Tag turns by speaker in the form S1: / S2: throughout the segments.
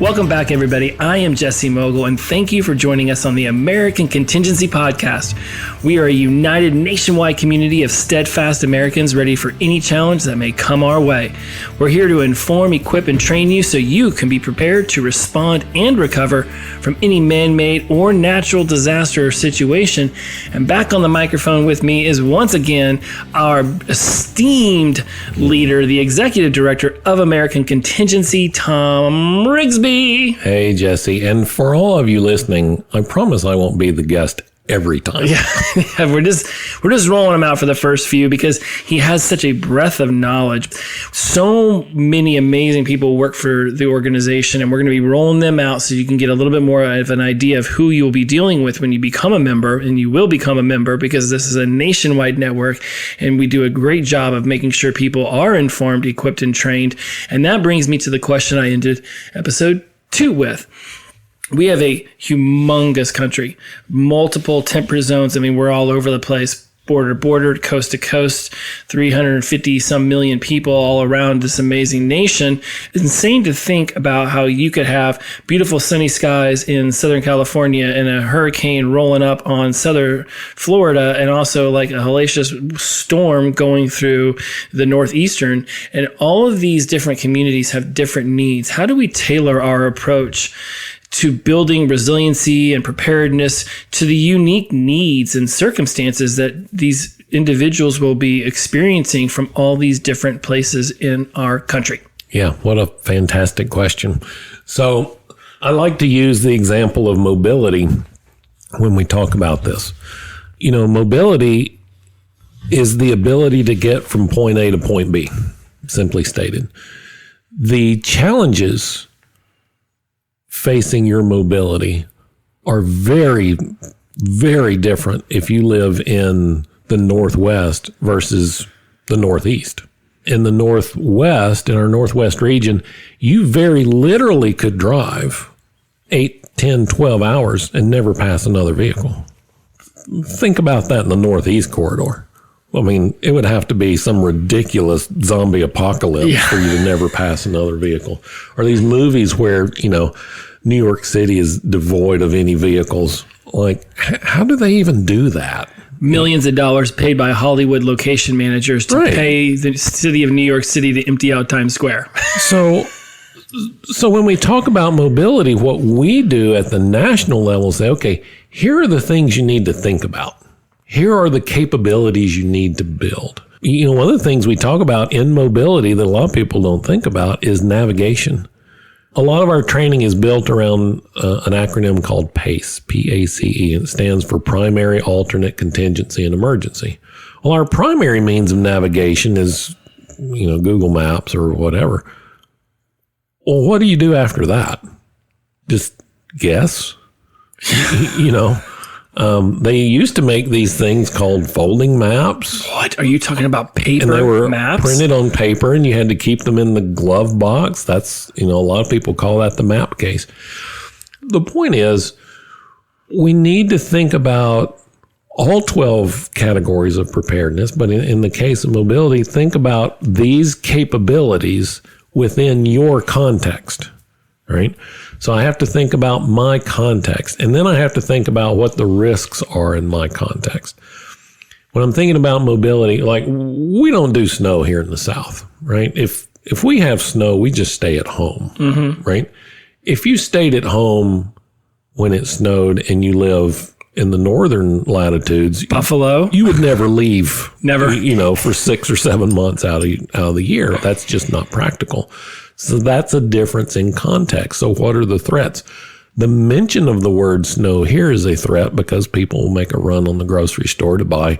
S1: Welcome back, everybody. I am Jesse Mogul, and thank you for joining us on the American Contingency Podcast. We are a united nationwide community of steadfast Americans ready for any challenge that may come our way. We're here to inform, equip, and train you so you can be prepared to respond and recover from any man-made or natural disaster or situation. And back on the microphone with me is once again our esteemed leader, the Executive Director of American Contingency, Thom Rigsby.
S2: Hey, Jesse. And for all of you listening, I promise I won't be the guest every time.
S1: Yeah, we're just rolling him out for the first few because he has such a breadth of knowledge. So many amazing people work for the organization, and we're going to be rolling them out so you can get a little bit more of an idea of who you'll be dealing with when you become a member, and you will become a member because this is a nationwide network, and we do a great job of making sure people are informed, equipped, and trained. And that brings me to the question I ended episode 2 with. We have a humongous country, multiple temperate zones. I mean, we're all over the place, border to border, coast to coast, 350 some million people all around this amazing nation. It's insane to think about how you could have beautiful sunny skies in Southern California and a hurricane rolling up on Southern Florida, and also like a hellacious storm going through the Northeastern. And all of these different communities have different needs. How do we tailor our approach to building resiliency and preparedness to the unique needs and circumstances that these individuals will be experiencing from all these different places in our country?
S2: Yeah, what a fantastic question. So I like to use the example of mobility when we talk about this. You know, mobility is the ability to get from point A to point B, simply stated. The challenges facing your mobility are very, very different if you live in the Northwest versus the Northeast. In the Northwest, in our Northwest region, you very literally could drive 8, 10, 12 hours and never pass another vehicle. Think about that in the Northeast corridor. I mean, it would have to be some ridiculous zombie apocalypse for you to never pass another vehicle. Or these movies where, you know, New York City is devoid of any vehicles. Like, how do they even do that?
S1: Millions of dollars paid by Hollywood location managers to pay the city of New York City to empty out Times Square.
S2: So when we talk about mobility, what we do at the national level is say, okay, here are the things you need to think about. Here are the capabilities you need to build. You know, one of the things we talk about in mobility that a lot of people don't think about is navigation. A lot of our training is built around an acronym called PACE, P-A-C-E, and it stands for Primary, Alternate, Contingency, and Emergency. Well, our primary means of navigation is, you know, Google Maps or whatever. Well, what do you do after that? Just guess? You know? They used to make these things called folding maps.
S1: What? Are you talking about paper
S2: and they were
S1: maps?
S2: Printed on paper, and you had to keep them in the glove box. That's, you know, a lot of people call that the map case. The point is, we need to think about all 12 categories of preparedness, but in the case of mobility, think about these capabilities within your context, right? So I have to think about my context, and then I have to think about what the risks are in my context. When I'm thinking about mobility, like, we don't do snow here in the South, right? If we have snow, we just stay at home, right? If you stayed at home when it snowed and you live in the northern latitudes,
S1: Buffalo,
S2: you would never leave,
S1: never,
S2: you know, for 6 or 7 months out of the year. That's just not practical. So that's a difference in context. So what are the threats? The mention of the word snow here is a threat because people will make a run on the grocery store to buy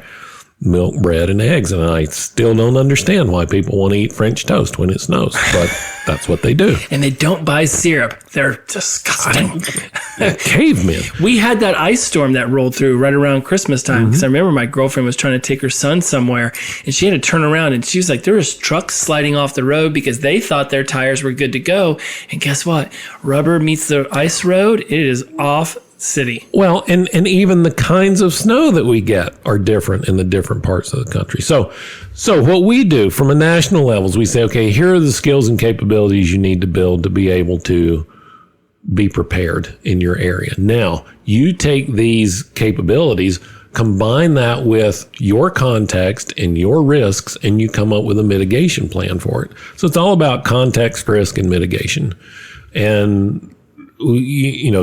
S2: milk, bread, and eggs. And I still don't understand why people want to eat French toast when it snows, but that's what they do.
S1: And they don't buy syrup. They're disgusting.
S2: Cavemen.
S1: We had that ice storm that rolled through right around Christmas time because I remember my girlfriend was trying to take her son somewhere, and she had to turn around, and she was like, there was trucks sliding off the road because they thought their tires were good to go. And guess what? Rubber meets the ice road. It is off city.
S2: Well, and even the kinds of snow that we get are different in the different parts of the country. So what we do from a national level is we say, okay, here are the skills and capabilities you need to build to be able to be prepared in your area. Now, you take these capabilities, combine that with your context and your risks, and you come up with a mitigation plan for it. So it's all about context, risk, and mitigation. And,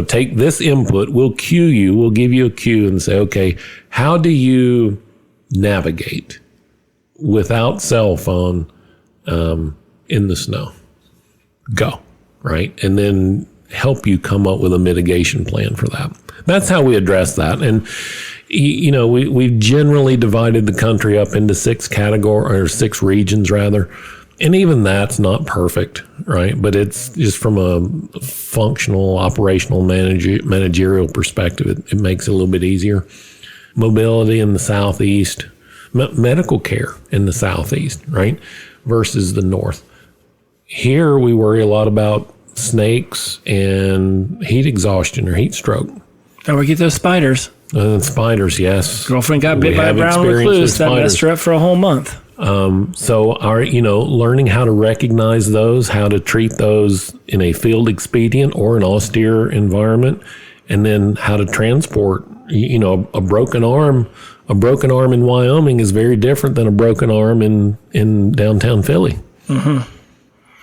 S2: take this input, we'll give you a cue and say, okay, how do you navigate without cell phone in the snow? Go, right? And then help you come up with a mitigation plan for that. That's how we address that. And, we've generally divided the country up into 6 regions rather. And even that's not perfect, right? But it's just from a functional, operational, managerial perspective, it makes it a little bit easier. Mobility in the Southeast, medical care in the Southeast, right? Versus the North. Here we worry a lot about snakes and heat exhaustion or heat stroke.
S1: Oh, we get those spiders.
S2: Spiders, yes.
S1: Girlfriend got bit by a brown recluse. That messed her up for a whole month.
S2: So learning how to recognize those, how to treat those in a field expedient or an austere environment, and then how to transport, a broken arm. A broken arm in Wyoming is very different than a broken arm in downtown Philly. Mm-hmm.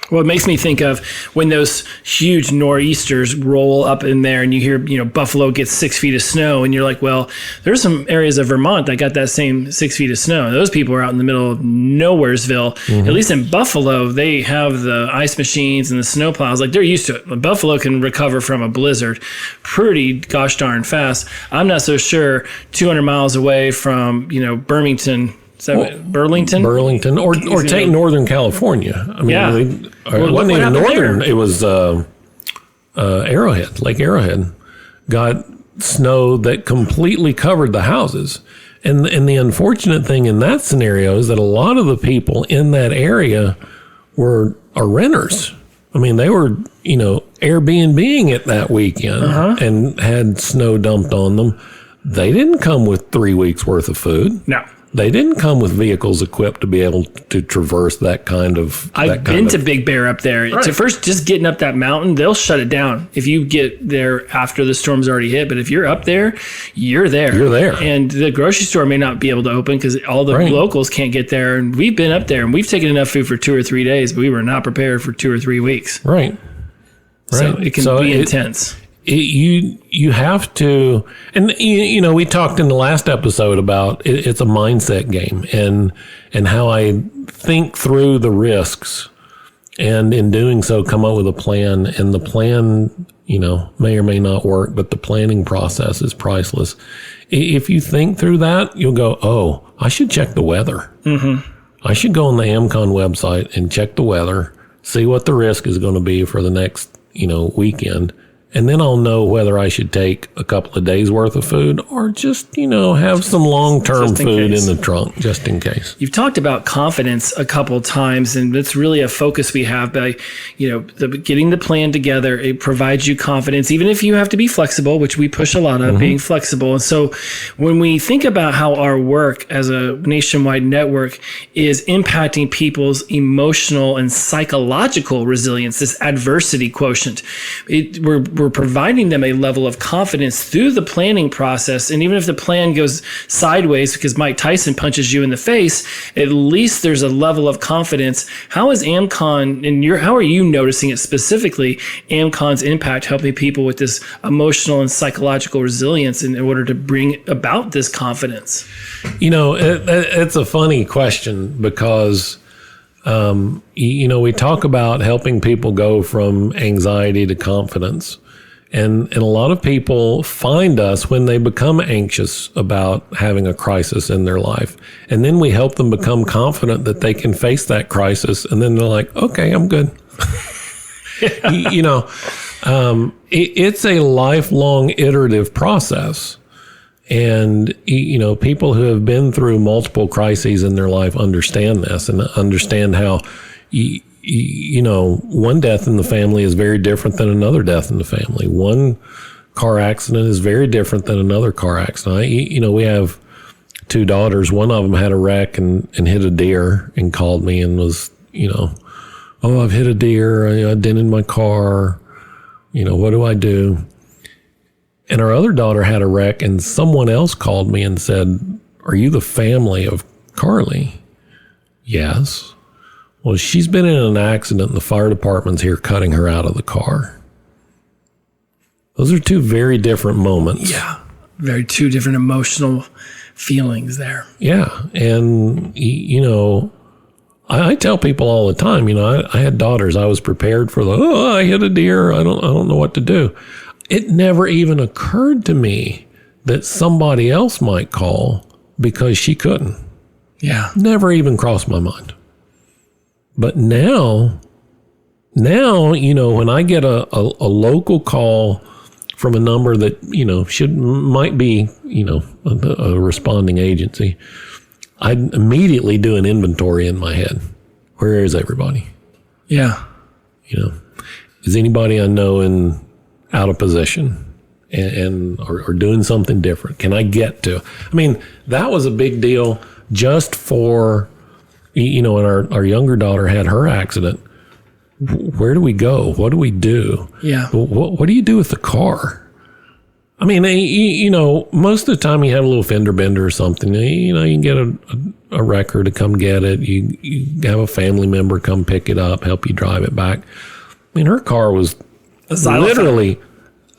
S1: Well, it makes me think of when those huge nor'easters roll up in there and you hear, Buffalo gets 6 feet of snow and you're like, well, there's some areas of Vermont that got that same 6 feet of snow. And those people are out in the middle of nowheresville. Mm-hmm. At least in Buffalo, they have the ice machines and the snow plows. Like they're used to it. Buffalo can recover from a blizzard pretty gosh darn fast. I'm not so sure 200 miles away from, Birmingham. Is that Burlington?
S2: Burlington, or take Northern California. I mean, it wasn't even northern. There? It was Arrowhead, Lake Arrowhead, got snow that completely covered the houses. And the unfortunate thing in that scenario is that a lot of the people in that area are renters. I mean, they were, Airbnb-ing it that weekend and had snow dumped on them. They didn't come with 3 weeks worth of food.
S1: No.
S2: They didn't come with vehicles equipped to be able to traverse that kind of.
S1: I've been to Big Bear up there. Right. To first, just getting up that mountain, they'll shut it down if you get there after the storm's already hit. But if you're up there, you're there.
S2: You're there.
S1: And the grocery store may not be able to open because all the locals can't get there. And we've been up there and we've taken enough food for 2 or 3 days, but we were not prepared for 2 or 3 weeks.
S2: Right.
S1: So it can be intense.
S2: You have to, and we talked in the last episode about it's a mindset game and how I think through the risks, and in doing so come up with a plan, and the plan may or may not work, but the planning process is priceless. If you think through that, you'll go, oh, I should check the weather. Mm-hmm. I should go on the AmCon website and check the weather, see what the risk is going to be for the next weekend. And then I'll know whether I should take a couple of days worth of food or just, have some long-term food in the trunk just in case.
S1: You've talked about confidence a couple times, and it's really a focus we have by, getting the plan together. It provides you confidence, even if you have to be flexible, which we push a lot of, being flexible. And so when we think about how our work as a nationwide network is impacting people's emotional and psychological resilience, this adversity quotient, we're providing them a level of confidence through the planning process. And even if the plan goes sideways because Mike Tyson punches you in the face, at least there's a level of confidence. How is AmCon, and how are you noticing it specifically, AmCon's impact helping people with this emotional and psychological resilience in order to bring about this confidence?
S2: It's a funny question because we talk about helping people go from anxiety to confidence. And a lot of people find us when they become anxious about having a crisis in their life. And then we help them become confident that they can face that crisis. And then they're like, okay, I'm good. It's a lifelong iterative process. And, people who have been through multiple crises in their life understand this and understand how, one death in the family is very different than another death in the family. One car accident is very different than another car accident. We have 2 daughters. One of them had a wreck and hit a deer and called me and was, oh, I've hit a deer. I dented my car. What do I do? And our other daughter had a wreck, and someone else called me and said, "Are you the family of Carly?" Yes. Well, she's been in an accident, and the fire department's here cutting her out of the car. Those are two very different moments.
S1: Yeah. Very two different emotional feelings there.
S2: Yeah. And, I tell people all the time, I had daughters. I was prepared for I hit a deer. I don't know what to do. It never even occurred to me that somebody else might call because she couldn't.
S1: Yeah.
S2: Never even crossed my mind. But now, when I get a local call from a number that, might be, a responding agency, I immediately do an inventory in my head. Where is everybody?
S1: Yeah.
S2: Is anybody I know out of position or doing something different? Can I get to? That was a big deal just for, when our younger daughter had her accident. Where do we go? What do we do?
S1: Yeah.
S2: What do you do with the car? Most of the time you have a little fender bender or something. You can get a wrecker to come get it. You have a family member come pick it up, help you drive it back. Her car was literally,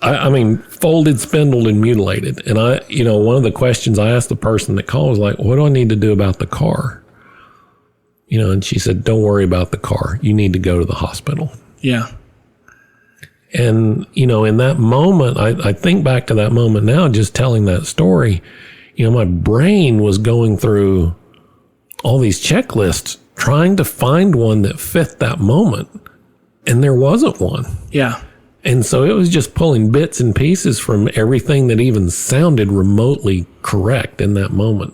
S2: folded, spindled, and mutilated. And one of the questions I asked the person that called was like, "What do I need to do about the car?" And she said, "Don't worry about the car. You need to go to the hospital."
S1: Yeah.
S2: And, in that moment, I think back to that moment now, just telling that story, my brain was going through all these checklists, trying to find one that fit that moment. And there wasn't one.
S1: Yeah.
S2: And so it was just pulling bits and pieces from everything that even sounded remotely correct in that moment.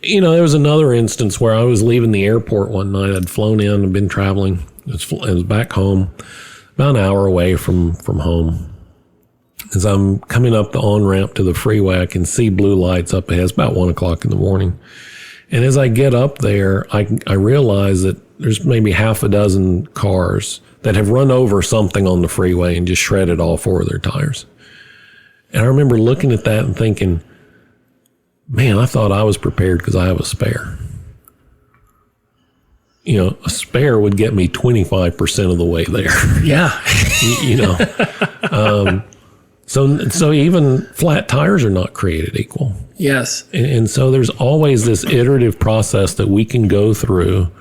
S2: There was another instance where I was leaving the airport one night. I'd flown in and been traveling. It was back home, about an hour away from home. As I'm coming up the on-ramp to the freeway, I can see blue lights up ahead. It's about 1 o'clock in the morning. And as I get up there, I realize that there's maybe half a dozen cars that have run over something on the freeway and just shredded all four of their tires. And I remember looking at that and thinking, man, I thought I was prepared because I have a spare. A spare would get me 25% of the way there.
S1: Yeah.
S2: So even flat tires are not created equal.
S1: Yes.
S2: And so there's always this iterative process that we can go through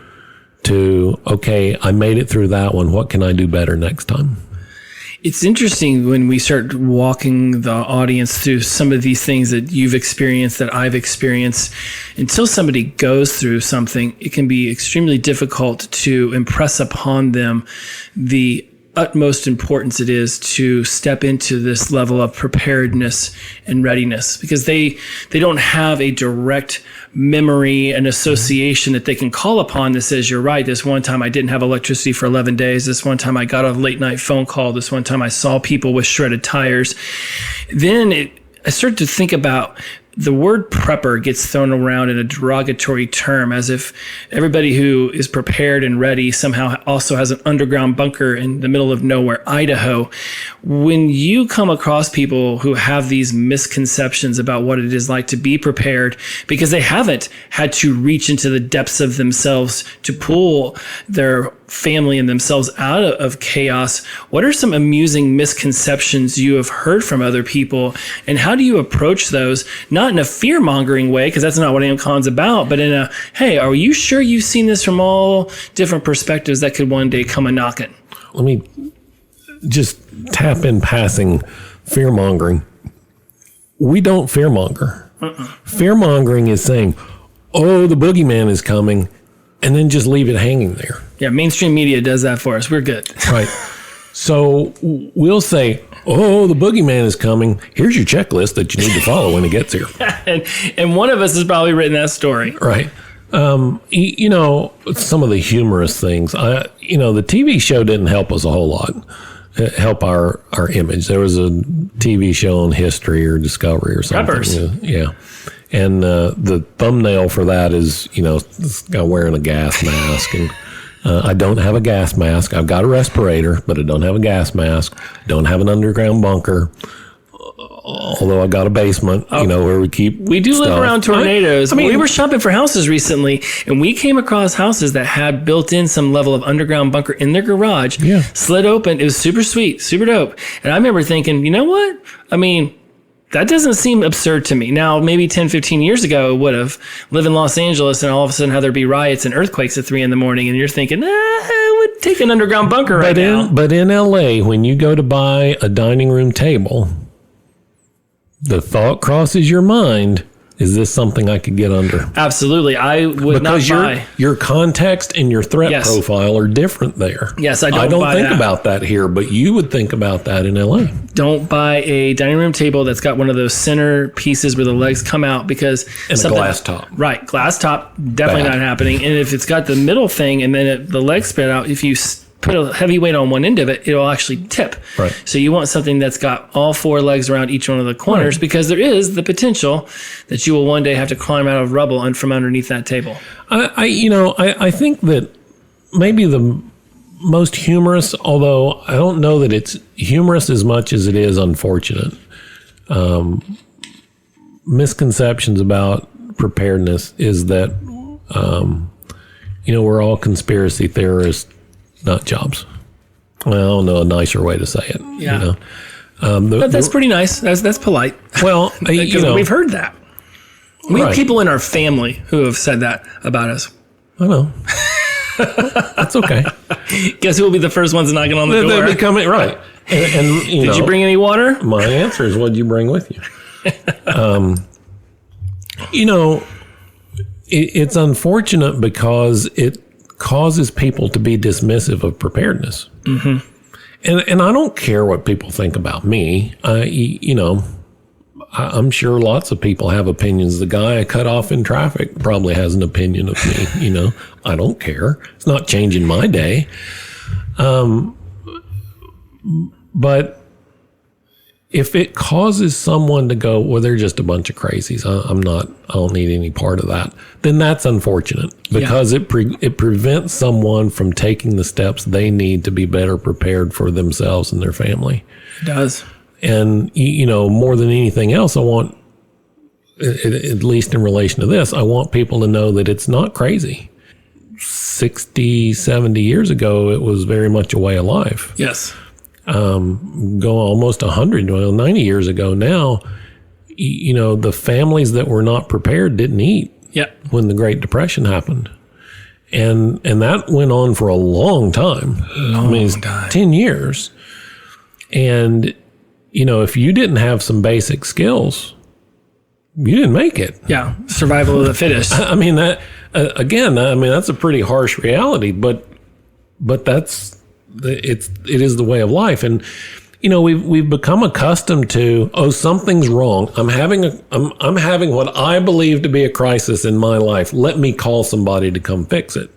S2: to, okay, I made it through that one. What can I do better next time?
S1: It's interesting when we start walking the audience through some of these things that you've experienced, that I've experienced. Until somebody goes through something, it can be extremely difficult to impress upon them the utmost importance it is to step into this level of preparedness and readiness, because they don't have a direct memory and association that they can call upon that says, you're right, this one time I didn't have electricity for 11 days, this one time I got a late night phone call, this one time I saw people with shredded tires. Then I started to think about the word prepper gets thrown around in a derogatory term, as if everybody who is prepared and ready somehow also has an underground bunker in the middle of nowhere, Idaho. When you come across people who have these misconceptions about what it is like to be prepared, because they haven't had to reach into the depths of themselves to pull their family and themselves out of chaos, what are some amusing misconceptions you have heard from other people, and how do you approach those? Not in a fear-mongering way, because that's not what AmCon's about, but in a, hey, are you sure you've seen this from all different perspectives that could one day come a-knocking?
S2: Let me just tap in passing fear-mongering. We don't fear-monger. Fear-mongering is saying, oh, the boogeyman is coming, and then just leave it hanging there.
S1: Yeah, mainstream media does that for us. We're good.
S2: Right. So we'll say, oh, the boogeyman is coming. Here's your checklist that you need to follow when it gets here.
S1: and one of us has probably written that story.
S2: Right. Some of the humorous things, the TV show didn't help us a whole lot, help our image. There was a TV show on History or Discovery or something.
S1: Peppers.
S2: Yeah. And the thumbnail for that is, this guy wearing a gas mask and I don't have a gas mask. I've got a respirator, but I don't have a gas mask. Don't have an underground bunker. Although I got a basement, where we keep.
S1: We do live around tornadoes. We were shopping for houses recently, and we came across houses that had built in some level of underground bunker in their garage.
S2: Yeah.
S1: Slid open. It was super sweet, super dope. And I remember thinking, you know what? I mean, that doesn't seem absurd to me. Now, maybe 10, 15 years ago, it would have. Live in Los Angeles, and all of a sudden have there be riots and earthquakes at 3 a.m, and you're thinking, I would take an underground bunker right now.
S2: But in LA, when you go to buy a dining room table, the thought crosses your mind, is this something I could get under?
S1: Absolutely. I would not buy.
S2: Your context and your threat profile are different there.
S1: Yes, I
S2: don't
S1: buy
S2: think
S1: that.
S2: about that here, but you would think about that in LA.
S1: Don't buy a dining room table that's got one of those center pieces where the legs come out because
S2: and a glass top.
S1: Right, glass top, definitely not happening. And if it's got the middle thing and then the legs spread out, if you put a heavy weight on one end of it, it'll actually tip.
S2: Right.
S1: So you want something that's got all 4 legs around each one of the corners because there is the potential that you will one day have to climb out of rubble and from underneath that table.
S2: I think that maybe the most humorous, although I don't know that it's humorous as much as it is unfortunate, misconceptions about preparedness is that, we're all conspiracy theorists, nut jobs. Well, I don't know a nicer way to say it.
S1: Yeah. But that's pretty nice. That's polite.
S2: Well,
S1: we've heard that. We have people in our family who have said that about us.
S2: I know. That's okay.
S1: Guess who will be the first ones knocking on the door?
S2: They'll be coming, right. And
S1: Did you bring any water?
S2: My answer is, what did you bring with you? It's unfortunate because it causes people to be dismissive of preparedness.
S1: Mm-hmm.
S2: And I don't care what people think about me. I'm sure lots of people have opinions. The guy I cut off in traffic probably has an opinion of me. I don't care. It's not changing my day. But if it causes someone to go, well, they're just a bunch of crazies, I don't need any part of that, then that's unfortunate because it prevents someone from taking the steps they need to be better prepared for themselves and their family.
S1: It does.
S2: And, more than anything else, I want, at least in relation to this, I want people to know that it's not crazy. 60, 70 years ago, it was very much a way of life.
S1: Yes.
S2: Go almost 90 years ago now, the families that were not prepared didn't eat when the Great Depression happened. And that went on for a long time. 10 years. And, if you didn't have some basic skills, you didn't make it.
S1: Yeah. Survival of the fittest.
S2: That, again, that's a pretty harsh reality, but it is the way of life. And, we've become accustomed to, something's wrong. I'm having what I believe to be a crisis in my life. Let me call somebody to come fix it.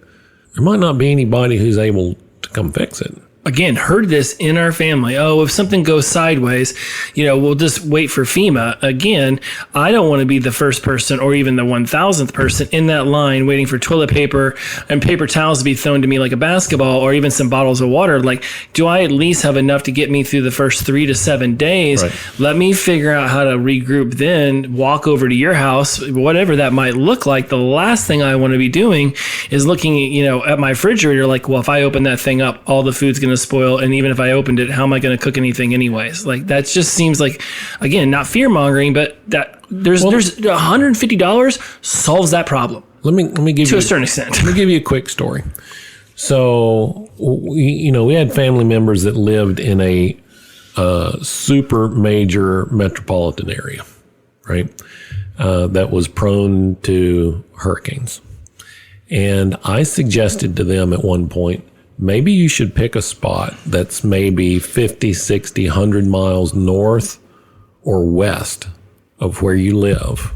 S2: There might not be anybody who's able to come fix it.
S1: Again, heard this in our family. If something goes sideways, we'll just wait for FEMA. Again, I don't want to be the first person or even the 1,000th person in that line waiting for toilet paper and paper towels to be thrown to me like a basketball or even some bottles of water. Like, do I at least have enough to get me through the first 3 to 7 days?
S2: Right.
S1: Let me figure out how to regroup, then walk over to your house, whatever that might look like. The last thing I want to be doing is looking, at my refrigerator like, well, if I open that thing up, all the food's going to spoil, and even if I opened it, how am I going to cook anything anyways? Like, that just seems like, again, not fear mongering, but that there's $150 solves that problem.
S2: Let me give
S1: to a certain extent.
S2: Let me give you a quick story. So we had family members that lived in a super major metropolitan area, right? That was prone to hurricanes, and I suggested to them at one point, maybe you should pick a spot that's maybe 50, 60, 100 miles north or west of where you live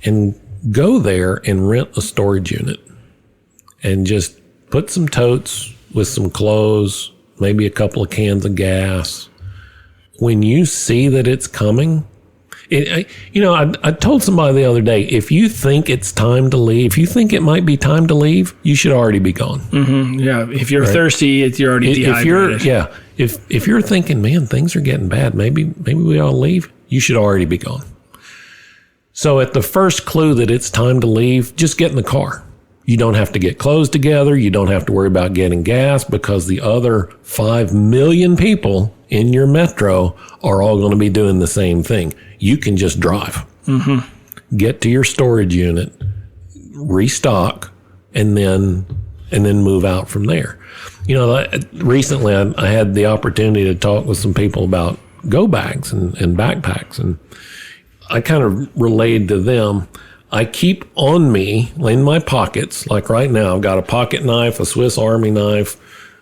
S2: and go there and rent a storage unit and just put some totes with some clothes, maybe a couple of cans of gas. When you see that it's coming, I told somebody the other day, if you think it's time to leave, if you think it might be time to leave, you should already be gone.
S1: Mm-hmm. Yeah. If you're thirsty, you're already dehydrated.
S2: If you're thinking, man, things are getting bad, maybe we ought to leave, you should already be gone. So at the first clue that it's time to leave, just get in the car. You don't have to get clothes together. You don't have to worry about getting gas, because the other 5 million people in your metro are all going to be doing the same thing. You can just drive. Mm-hmm. Get to your storage unit, restock, and then move out from there. Recently I had the opportunity to talk with some people about go bags and backpacks, and I kind of relayed to them, I keep on me in my pockets, like right now, I've got a pocket knife, a Swiss Army knife,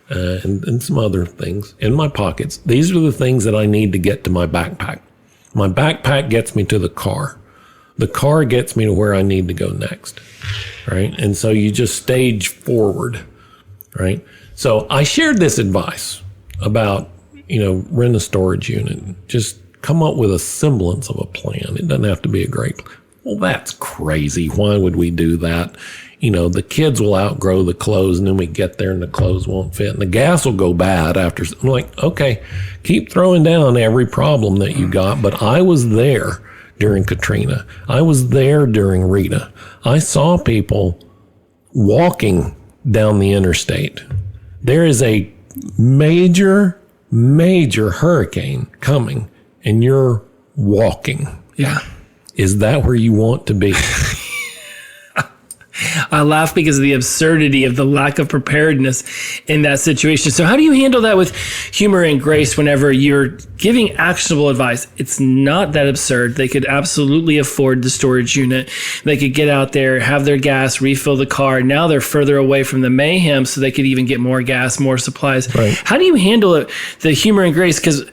S2: and some other things in my pockets. These are the things that I need to get to my backpack. My backpack gets me to the car. The car gets me to where I need to go next, right? And so you just stage forward, right? So I shared this advice about, rent a storage unit. Just come up with a semblance of a plan. It doesn't have to be a great plan. Well, that's crazy. Why would we do that? The kids will outgrow the clothes, and then we get there and the clothes won't fit, and the gas will go bad after. I'm like, okay, keep throwing down every problem that you got. But I was there during Katrina. I was there during Rita. I saw people walking down the interstate. There is a major, major hurricane coming, and you're walking.
S1: Yeah.
S2: Is that where you want to be?
S1: I laugh because of the absurdity of the lack of preparedness in that situation. So how do you handle that with humor and grace whenever you're giving actionable advice? It's not that absurd. They could absolutely afford the storage unit. They could get out there, have their gas, refill the car. Now they're further away from the mayhem, so they could even get more gas, more supplies.
S2: Right.
S1: How do you handle it, the humor and grace? Because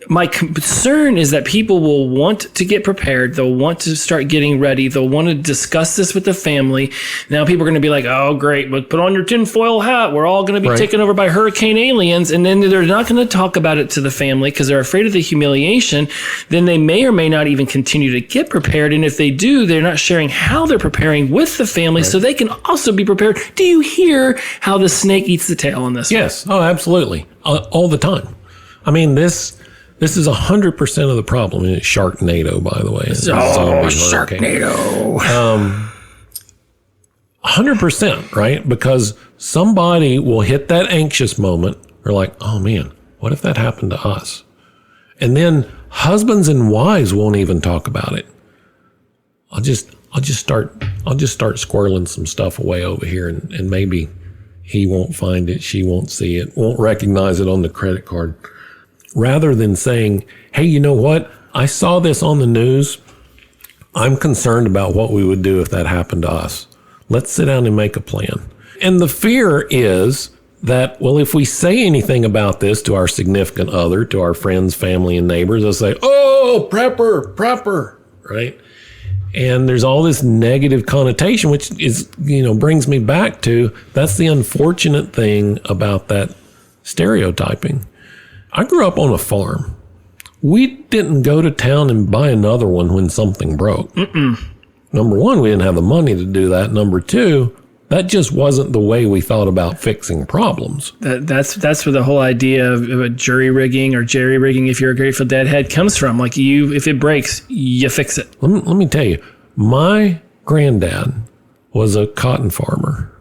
S1: my concern is that people will want to get prepared. They'll want to start getting ready. They'll want to discuss this with the family. Now people are going to be like, oh, great, but put on your tinfoil hat. We're all going to be taken over by hurricane aliens. And then they're not going to talk about it to the family because they're afraid of the humiliation. Then they may or may not even continue to get prepared. And if they do, they're not sharing how they're preparing with the family so they can also be prepared. Do you hear how the snake eats the tail on this?
S2: Yes. Oh, absolutely. All the time. I mean, This is 100% of the problem. And it's Sharknado, by the way.
S1: Sharknado.
S2: 100%, right? Because somebody will hit that anxious moment. They're like, oh man, what if that happened to us? And then husbands and wives won't even talk about it. I'll just start squirreling some stuff away over here, and maybe he won't find it, she won't see it, won't recognize it on the credit card. Rather than saying, hey, you know what? I saw this on the news. I'm concerned about what we would do if that happened to us. Let's sit down and make a plan. And the fear is that, well, if we say anything about this to our significant other, to our friends, family, and neighbors, they'll say, oh, prepper, right? And there's all this negative connotation, which is, brings me back to, that's the unfortunate thing about that stereotyping. I grew up on a farm. We didn't go to town and buy another one when something broke. Number one, we didn't have the money to do that. Number two, that just wasn't the way we thought about fixing problems.
S1: That's where the whole idea of jury rigging or jerry rigging, if you're a Grateful Dead head, comes from. Like if it breaks, you fix it.
S2: Let me tell you, my granddad was a cotton farmer,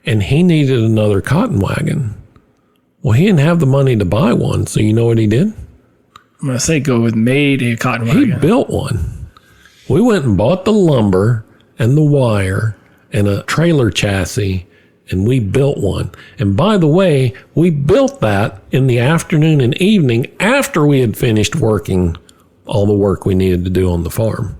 S2: and he needed another cotton wagon. Well, he didn't have the money to buy one, so you know what he did?
S1: I'm going to say go with made a cotton wagon.
S2: He built one. We went and bought the lumber and the wire and a trailer chassis, and we built one. And by the way, we built that in the afternoon and evening after we had finished working all the work we needed to do on the farm.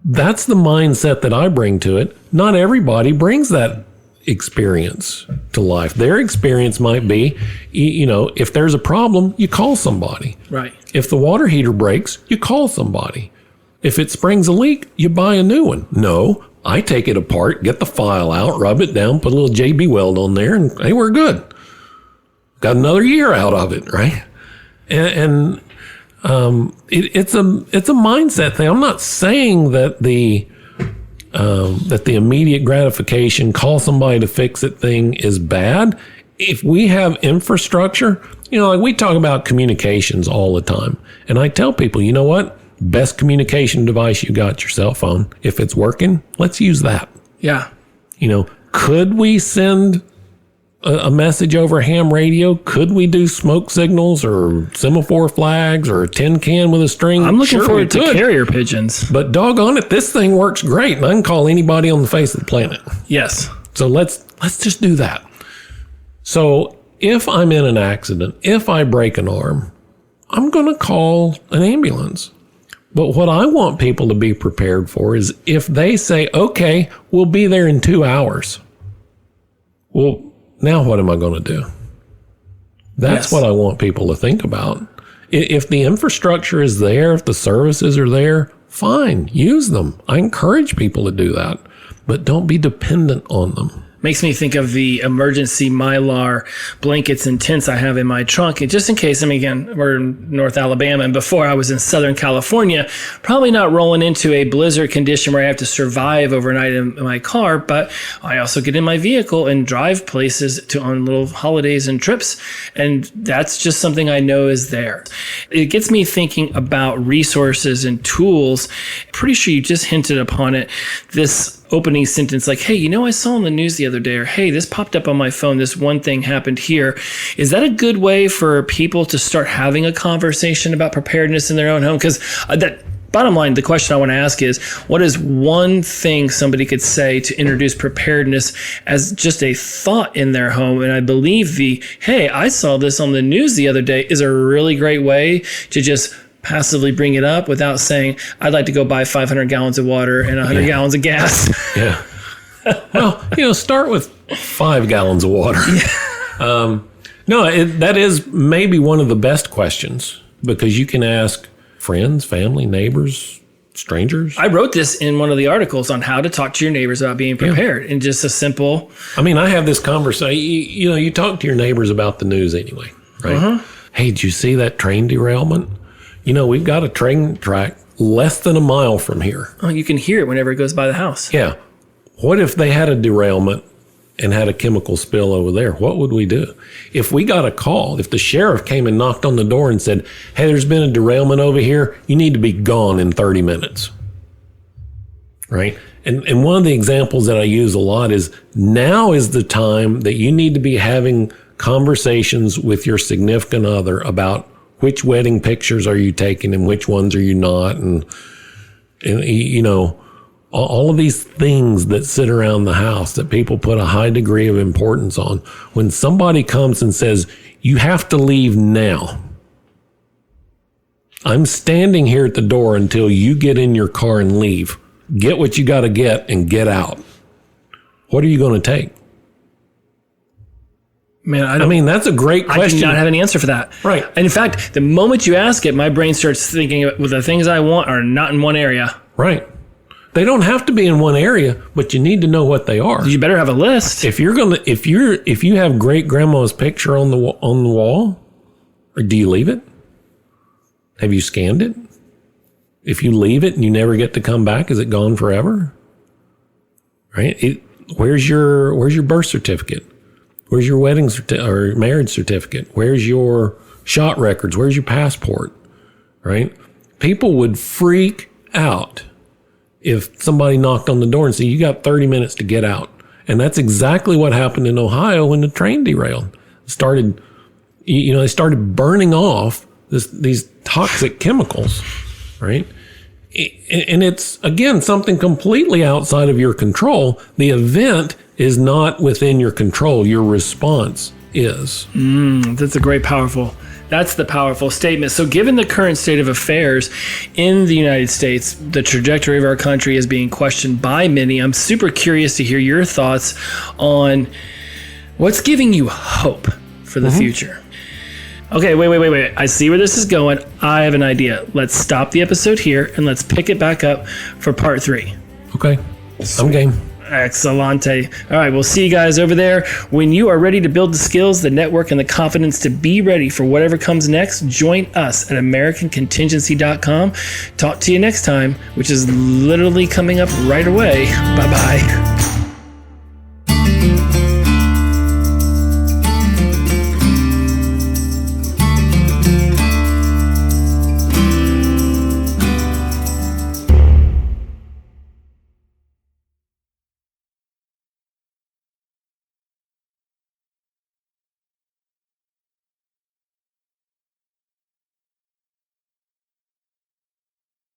S2: That's the mindset that I bring to it. Not everybody brings that experience to life. Their experience might be, if there's a problem, you call somebody.
S1: Right.
S2: If the water heater breaks, you call somebody. If it springs a leak, you buy a new one. No, I take it apart, get the file out, rub it down, put a little JB weld on there, and hey, we're good. Got another year out of it, right? And It's a mindset thing. I'm not saying that the immediate gratification, call somebody to fix it thing is bad. If we have infrastructure, like we talk about communications all the time. And I tell people, you know what? Best communication device you got, your cell phone. If it's working, let's use that.
S1: Yeah.
S2: Could we send a message over ham radio? Could we do smoke signals or semaphore flags or a tin can with a string?
S1: I'm looking forward to
S2: could.
S1: carrier pigeons.
S2: But doggone it, this thing works great, and I can call anybody on the face of the planet.
S1: Yes.
S2: So let's just do that. So if I'm in an accident, if I break an arm, I'm going to call an ambulance. But what I want people to be prepared for is if they say, okay, we'll be there in 2 hours. Well, now what am I going to do? That's what I want people to think about. If the infrastructure is there, if the services are there, fine, use them. I encourage people to do that, but don't be dependent on them.
S1: Makes me think of the emergency Mylar blankets and tents I have in my trunk. And just in case, again, we're in North Alabama, and before I was in Southern California, probably not rolling into a blizzard condition where I have to survive overnight in my car, but I also get in my vehicle and drive places on little holidays and trips. And that's just something I know is there. It gets me thinking about resources and tools. Pretty sure you just hinted upon it. This opening sentence like, hey, I saw on the news the other day, or hey, this popped up on my phone, this one thing happened here. Is that a good way for people to start having a conversation about preparedness in their own home? Because that bottom line, the question I want to ask is, what is one thing somebody could say to introduce preparedness as just a thought in their home? And I believe hey, I saw this on the news the other day is a really great way to just passively bring it up without saying, I'd like to go buy 500 gallons of water and 100 gallons of gas.
S2: Yeah. Well, start with 5 gallons of water. Yeah. That is maybe one of the best questions, because you can ask friends, family, neighbors, strangers.
S1: I wrote this in one of the articles on how to talk to your neighbors about being prepared, and just a simple.
S2: I have this conversation. You talk to your neighbors about the news anyway, right? Uh-huh. Hey, did you see that train derailment? We've got a train track less than a mile from here.
S1: Oh, you can hear it whenever it goes by the house.
S2: Yeah. What if they had a derailment and had a chemical spill over there? What would we do? If we got a call, if the sheriff came and knocked on the door and said, hey, there's been a derailment over here, you need to be gone in 30 minutes. Right? And one of the examples that I use a lot is, now is the time that you need to be having conversations with your significant other about which wedding pictures are you taking and which ones are you not? And all of these things that sit around the house that people put a high degree of importance on. When somebody comes and says, you have to leave now. I'm standing here at the door until you get in your car and leave. Get what you got to get and get out. What are you going to take?
S1: Man,
S2: that's a great question.
S1: I do not have an answer for that.
S2: Right.
S1: And in fact, the moment you ask it, my brain starts thinking, well, the things I want are not in one area.
S2: Right. They don't have to be in one area, but you need to know what they are.
S1: You better have a list.
S2: If you have great grandma's picture on the wall, or do you leave it? Have you scanned it? If you leave it and you never get to come back, is it gone forever? Right? Where's your birth certificate? Where's your wedding or marriage certificate? Where's your shot records? Where's your passport? Right? People would freak out if somebody knocked on the door and said, you got 30 minutes to get out. And that's exactly what happened in Ohio when the train derailed. They started burning off these toxic chemicals, right? And it's, again, something completely outside of your control. The event is not within your control. Your response is.
S1: That's the powerful statement. So given the current state of affairs in the United States, the trajectory of our country is being questioned by many. I'm super curious to hear your thoughts on what's giving you hope for the future. Okay, wait. I see where this is going. I have an idea. Let's stop the episode here and let's pick it back up for part 3.
S2: Okay. I'm game.
S1: Excellente. All right, we'll see you guys over there. When you are ready to build the skills, the network, and the confidence to be ready for whatever comes next, join us at AmericanContingency.com. Talk to you next time, which is literally coming up right away. Bye-bye.